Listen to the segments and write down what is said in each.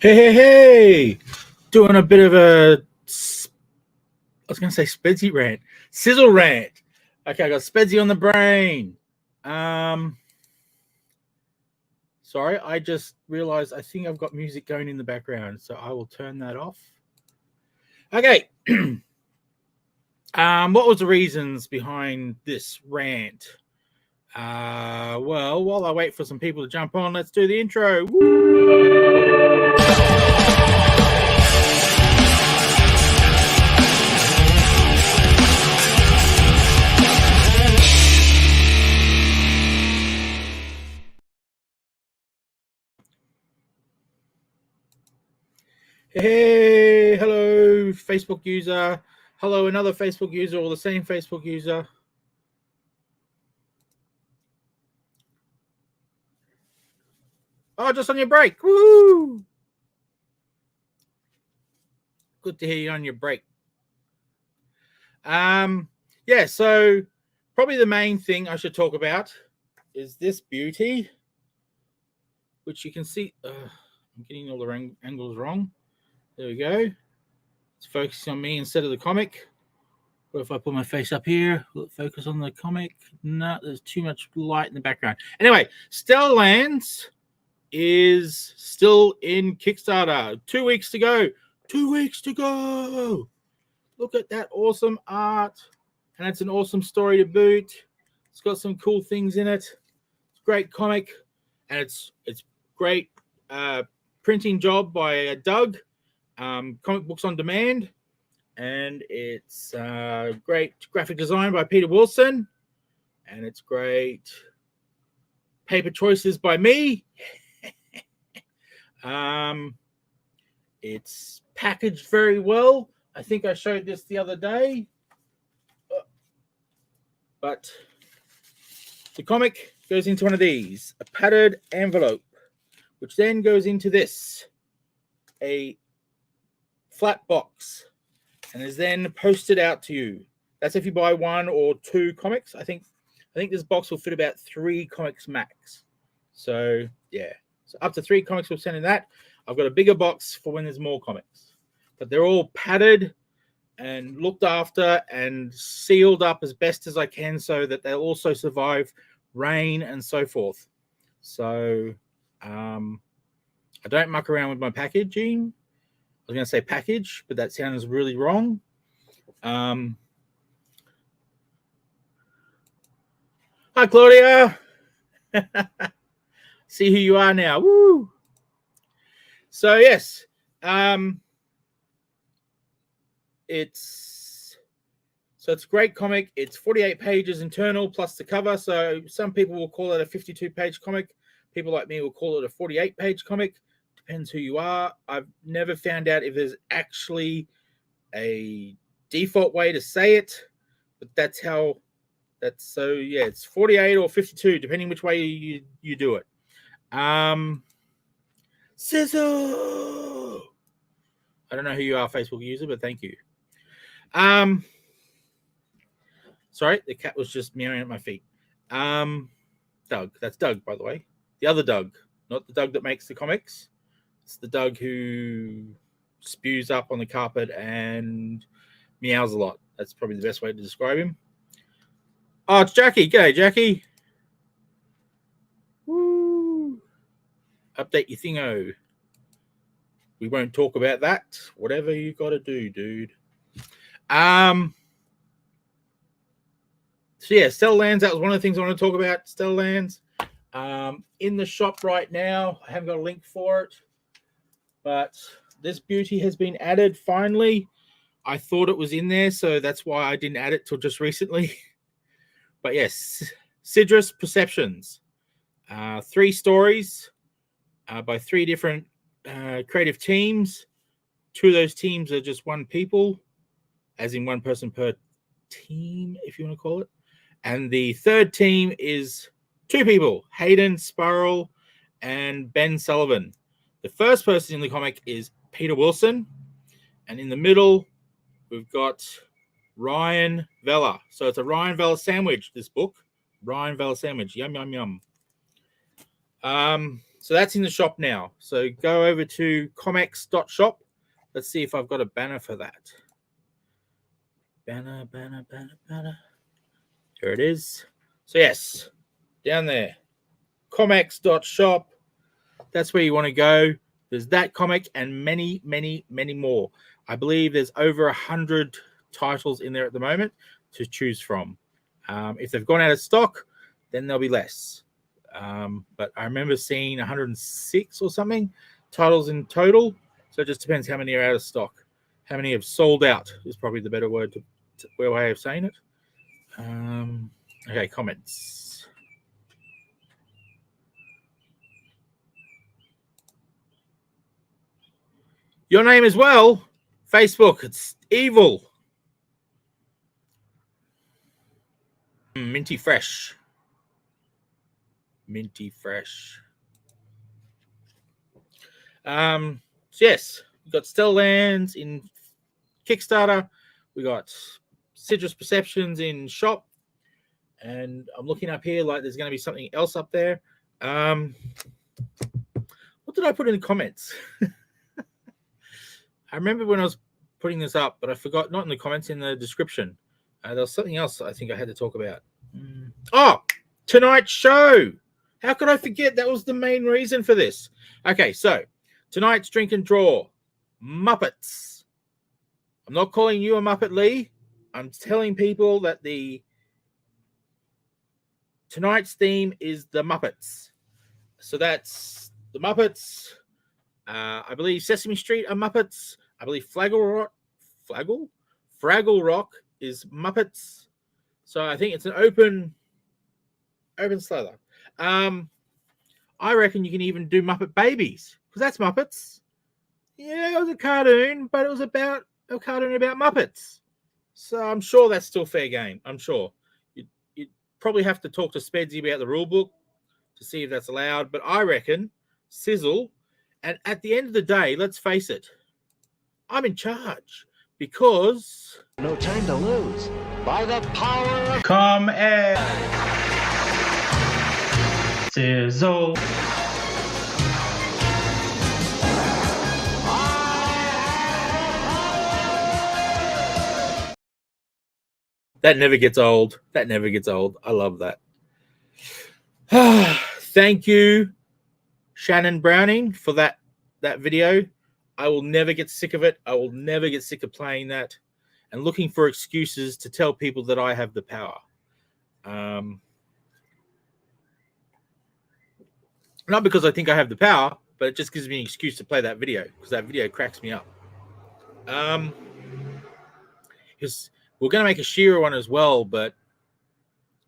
Hey, doing a bit of I was going to say Spedsy rant, sizzle rant. Okay, I got Spedsy on the brain. Sorry, I just realized I think I've got music going in the background, so I will turn that off. Okay. What was the reasons behind this rant? Well, while I wait for some people to jump on, let's do the intro. Woo! Hey, hello, Facebook user. Hello, another Facebook user or the same Facebook user. Oh, just on your break. Woo! Good to hear you on your break. Yeah, so probably the main thing I should talk about is this beauty, which you can see. I'm getting all the angles wrong. There we go. It's focusing on me instead of the comic. Or if I put my face up here, will it focus on the comic? No, there's too much light in the background. Anyway, Stellar Lands is still in Kickstarter. 2 weeks to go. 2 weeks to go. Look at that awesome art. And it's an awesome story to boot. It's got some cool things in it. It's a great comic. And it's great printing job by Doug. Comic Books on Demand. And it's great graphic design by Peter Wilson. And it's great paper choices by me. It's packaged very well. I think I showed this the other day. But the comic goes into one of these, a padded envelope, which then goes into this, a flat box, and is then posted out to you. That's if you buy 1 or 2 comics. I think this box will fit about 3 comics max. So yeah, so up to 3 comics will send in that. I've got a bigger box for when there's more comics, but they're all padded and looked after and sealed up as best as I can so that they'll also survive rain and so forth. So I don't muck around with my packaging. I was going to say package, but that sounds really wrong. Hi, Claudia. See who you are now. Woo! So, yes. It's a great comic. It's 48 pages internal plus the cover. So some people will call it a 52-page comic. People like me will call it a 48-page comic. Depends who you are. I've never found out if there's actually a default way to say it, but so yeah, it's 48 or 52, depending which way you do it. Sizzle! I don't know who you are, Facebook user, but thank you. Sorry, the cat was just meowing at my feet. Doug. That's Doug, by the way. The other Doug, not the Doug that makes the comics. It's the Doug who spews up on the carpet and meows a lot. That's probably the best way to describe him. Oh, it's Jackie. G'day, Jackie. Woo. Update your thingo. We won't talk about that. Whatever you got to do, dude. So yeah, Stellar Lands, that was one of the things I want to talk about. Stellar Lands. In the shop right now. I haven't got a link for it. But this beauty has been added finally. I thought it was in there, so that's why I didn't add it till just recently. But yes, Sidrus Perceptions. 3 stories by 3 different creative teams. 2 of those teams are just 1 people, as in 1 person per team, if you want to call it. And the 3rd team is 2 people, Hayden Spurrell and Ben Sullivan. The first person in the comic is Peter Wilson. And in the middle, we've got Ryan Vella. So it's a Ryan Vella sandwich, this book. Ryan Vella sandwich. Yum, yum, yum. So that's in the shop now. So go over to comex.shop. Let's see if I've got a banner for that. Banner. There it is. So yes, down there. Comex.shop. That's where you want to go. There's that comic and many, many, many more. I believe there's over 100 titles in there at the moment to choose from. If they've gone out of stock, then there'll be less. But I remember seeing 106 or something titles in total. So it just depends how many are out of stock. How many have sold out is probably the better word way of saying it. Okay, comments. Your name as well. Facebook, it's evil. Minty fresh. Minty fresh. So yes, we've got Stellarlands in Kickstarter. We got Citrus Perceptions in shop. And I'm looking up here like there's going to be something else up there. What did I put in the comments? I remember when I was putting this up, but I forgot, not in the comments, in the description. There was something else I think I had to talk about. Oh, tonight's show. How could I forget? That was the main reason for this. Okay, so tonight's drink and draw. Muppets. I'm not calling you a Muppet, Lee. I'm telling people that tonight's theme is the Muppets. So that's the Muppets. I believe Sesame Street are Muppets. I believe Fraggle Rock is Muppets. So I think it's an open slather. I reckon you can even do Muppet Babies, because that's Muppets. Yeah, it was a cartoon, but it was about a cartoon about Muppets. So I'm sure that's still fair game. I'm sure. You'd probably have to talk to Spedsy about the rule book to see if that's allowed. But I reckon sizzle. And at the end of the day, let's face it, I'm in charge because no time to lose. By the power of Come and sizzle. That never gets old. That never gets old. I love that. Thank you, Shannon Browning, for that video. I will never get sick of it. I will never get sick of playing that and looking for excuses to tell people that I have the power. Not because I think I have the power, but it just gives me an excuse to play that video, because that video cracks me up. Because we're going to make a She-Ra one as well, but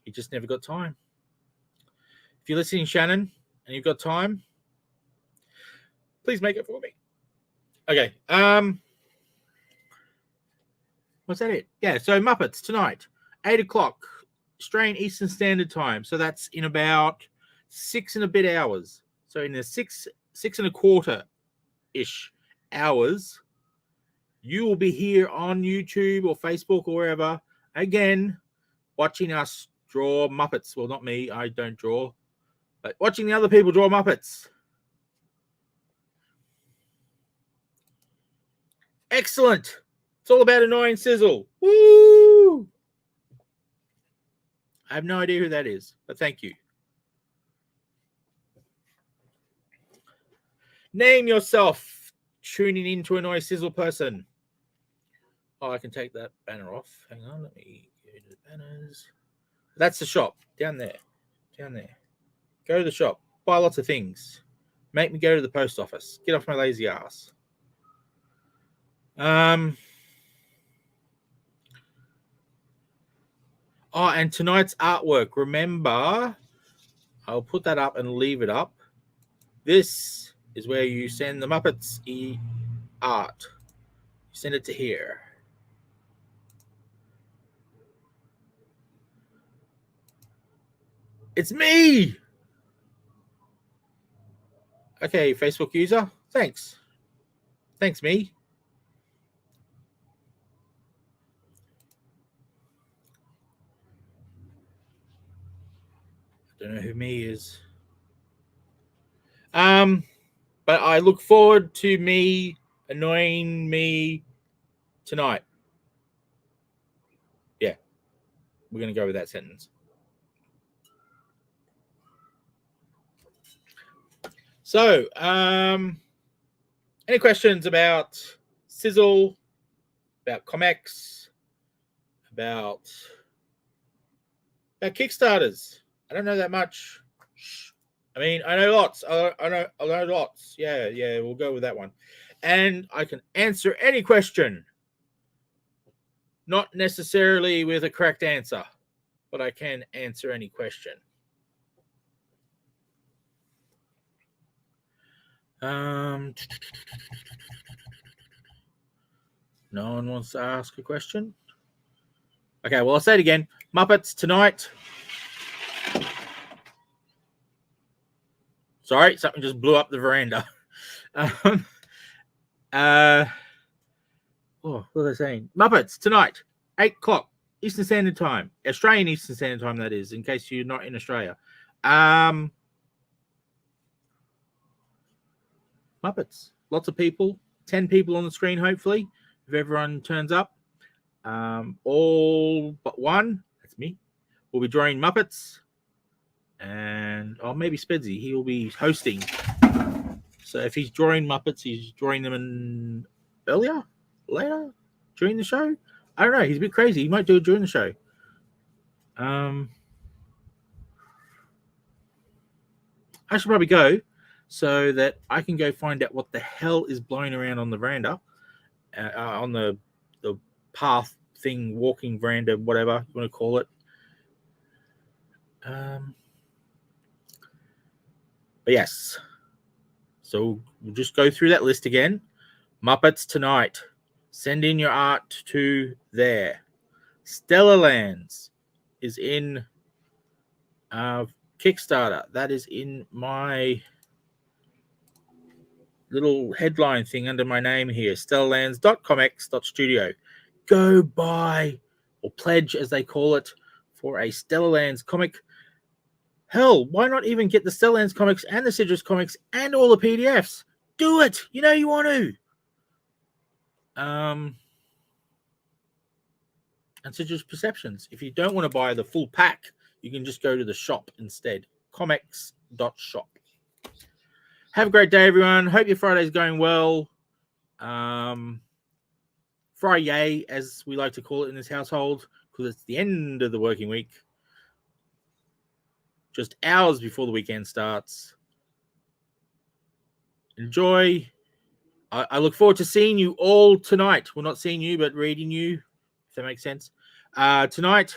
he just never got time. If you're listening, Shannon, and you've got time, please make it for me. Okay. What's that it? Yeah, so Muppets tonight, 8 o'clock, Australian Eastern Standard Time. So that's in about 6 and a bit hours. So in the six and a quarter-ish hours, you will be here on YouTube or Facebook or wherever, again, watching us draw Muppets. Well, not me, I don't draw, but watching the other people draw Muppets. Excellent. It's all about annoying sizzle. Woo! I have no idea who that is, but thank you. Name yourself. Tuning in to Annoy Sizzle person. Oh, I can take that banner off. Hang on, let me go to the banners. That's the shop. Down there. Down there. Go to the shop. Buy lots of things. Make me go to the post office. Get off my lazy ass. Oh, and tonight's artwork. Remember, I'll put that up and leave it up. This is where you send the Muppets art. You send it to here. It's me! Okay, Facebook user. Thanks. Thanks, me. Don't know who me is. But I look forward to me annoying me tonight. Yeah, we're going to go with that sentence. So, any questions about Sizzle, about comics, about Kickstarters? I don't know that much. I mean, I know lots. I know lots. Yeah, we'll go with that one. And I can answer any question. Not necessarily with a correct answer, but I can answer any question. No one wants to ask a question? Okay, well, I'll say it again. Muppets tonight. Sorry, something just blew up the veranda. What was I saying? Muppets tonight, 8 o'clock Eastern Standard Time, Australian Eastern Standard Time. That is, in case you're not in Australia. Muppets, lots of people, 10 people on the screen. Hopefully, if everyone turns up, all but one. That's me. We'll be drawing Muppets, and maybe Spedsy. He will be hosting. So if he's drawing Muppets, he's drawing them in later, during the show. I don't know. He's a bit crazy. He might do it during the show. I should probably go so that I can go find out what the hell is blowing around on the veranda, on the path thing, walking veranda, whatever you want to call it. But yes. So we'll just go through that list again. Muppets tonight. Send in your art to there. Stellar Lands is in Kickstarter. That is in my little headline thing under my name here. stellarlands.comics.studio. Go buy or pledge, as they call it, for a Stellar Lands comic. Hell, why not even get the Stellar Lands comics and the Citrus comics and all the PDFs? Do it. You know you want to. And Citrus Perceptions. If you don't want to buy the full pack, you can just go to the shop instead. comics.shop. Have a great day, everyone. Hope your Friday's going well. Friday, as we like to call it in this household, because it's the end of the working week. Just hours before the weekend starts. Enjoy. I look forward to seeing you all tonight. Well, not seeing you, but reading you, if that makes sense. Tonight,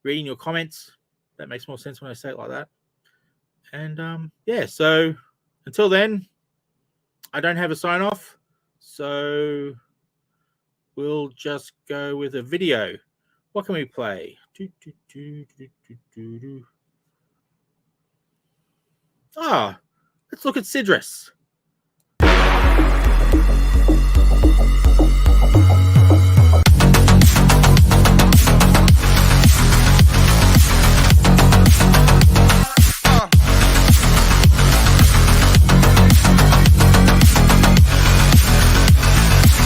reading your comments. That makes more sense when I say it like that. And so until then, I don't have a sign off. So we'll just go with a video. What can we play? Let's look at Citrus.